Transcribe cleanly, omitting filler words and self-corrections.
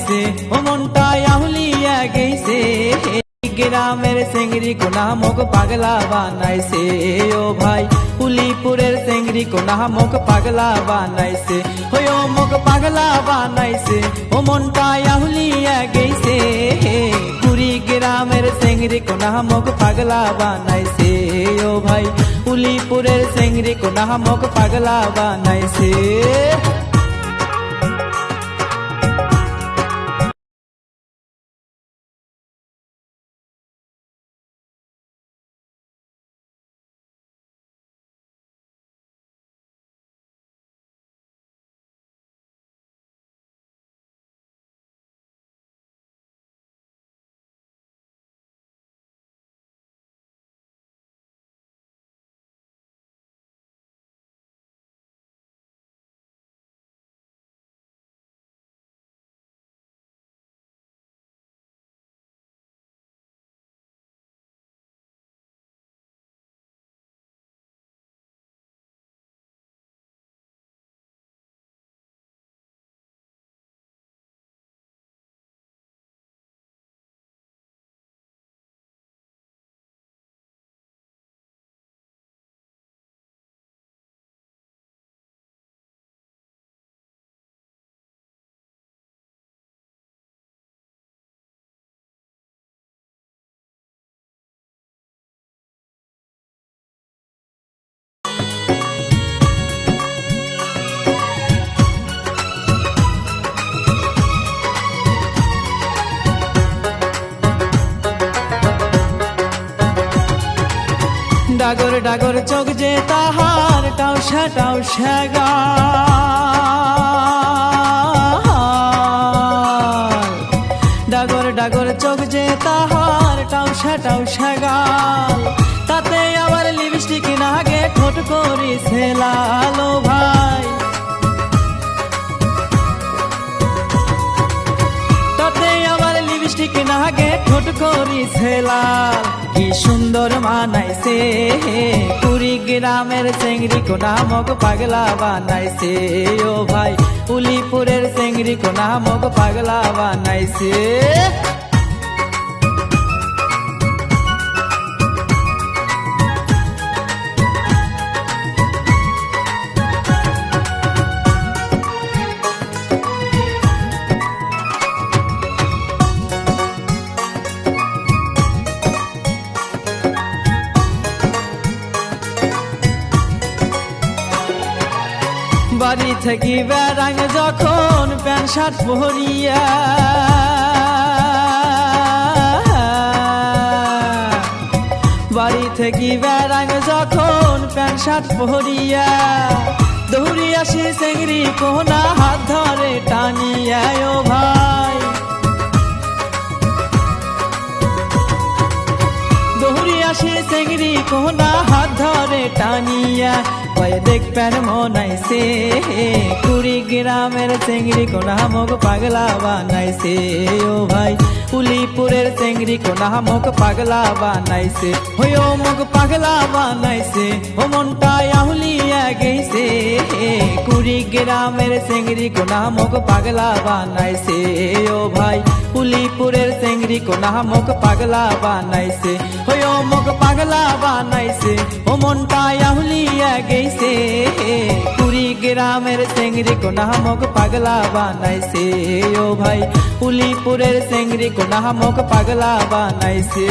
বানাইছে ও মনটা আহুলিয়া গেছে গ্রামের চেংড়ি কোনা মোক পাগলা বানাইছে ও ভাই উলিপুরের চেংড়ি কোনা মোক পাগলা বানাইছে ও মোক পাগলা বানাইছে ও মনটা আহুলিয়া গেছে কুড়ি গ্রামের চেংড়ি কোনা মোক পাগলা বানাইছে ও ভাই উলিপুরের চেংড়ি কোনা মোক পাগলা বানাইছে। ডাগর ডাগর চোখ যে তাহার টাউসা টাউসা গাল ডাগর ডাগর চোখ যে তাহার টাউসা টাউসা গাল তাতে আবার লিপস্টিক নাগে ঠোঁট করিছে লাল ও ভাই তাতে আবার লিপস্টিক নাগে ঠোঁট করিছে লাল কি সুন্দর মানাইছে কুড়ি গ্রামের চেংড়ি কোনা মোক পাগলা বানাইছে ও ভাই উলিপুরের চেংড়ি কোনা মোক পাগলা বানাইছে। বাড়ি থেকে বেড়াং যখন প্যান্ট শার্ট পরিয়া বাড়ি থেকে বেড়াং যখন প্যান্ট শার্ট পরিয়া দৌড়ি আসি চেংড়ি কোনা হাত ধরে টানিয়া ও ভাই দৌড়ি আসি চেংড়ি কোনা হাত ধরে টানিয়া কয়ে দেখ প্যান মনাইছে কুড়ি গ্রামের চেংড়ি কোনা মোক পাগলা বানাইছে ও ভাই উলিপুরের চেংড়ি কোনা মোক পাগলা বানাইছে ও মোক পাগলা বানাইছে ও মনটা আহুলিয়া গেছে কুড়ি গ্রামের চেংড়ি কোনা মোক পাগলা বানাইছে ও ভাই উলিপুরের চেংড়ি কোনা মোক পাগলা বানাইছে ও মোক পাগলা বানাইছে ও মনটা আহুলিয়া গেছে কুড়ি গ্রামের চেংড়ি কোনা মোক পাগলা বানাইছে ও ভাই উলিপুরের চেংড়ি কোনা মোক পাগলা বানাইছে।